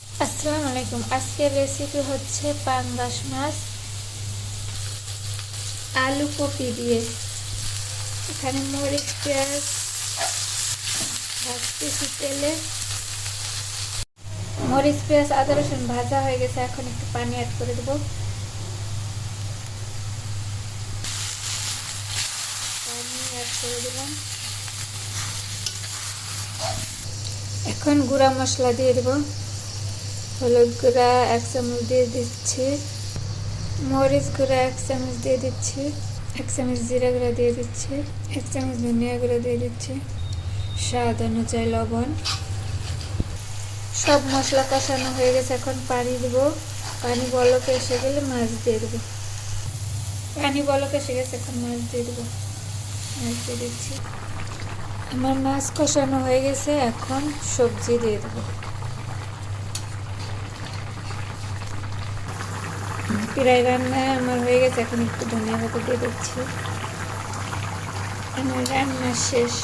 আসসালামু আলাইকুম। আজকের রেসিপি হচ্ছে পাঙ্গাস মাছ আলু কপি দিয়ে। এখানে মরিচ পেঁয়াজ ভাজতেছি তেলে। মরিচ পেঁয়াজ আদা রসুন ভাজা হয়ে গেছে, এখন একটু পানি অ্যাড করে দেবো। পানি অ্যাড করে দিলাম। এখন গুঁড়া মশলা দিয়ে দেবো। হলুদ গুঁড়া 1 চামচ দিয়ে দিচ্ছি, মরিচ গুঁড়া 1 চামচ দিয়ে দিচ্ছি, 1 চামচ জিরা গুঁড়া দিয়ে দিচ্ছি, 1 চামচ ধনিয়া গুঁড়া দিয়ে দিচ্ছি, স্বাদ অনুযায়ী লবণ। সব মশলা কষানো হয়ে গেছে, এখন পানি দেবো। পানি বলক এসে গেলে মাছ দিয়ে দেবো। পানি বলক এসে গেছে, এখন মাছ দিয়ে দেবো। মাছ দিয়ে দিচ্ছি। আমার মাছ কষানো হয়ে গেছে, এখন সবজি দিয়ে দেবো। প্রায় রান্না আমার হয়ে গেছে, এখন একটু ধনিয়া পাতা দিয়ে দিচ্ছি। আমার রান্না শেষ।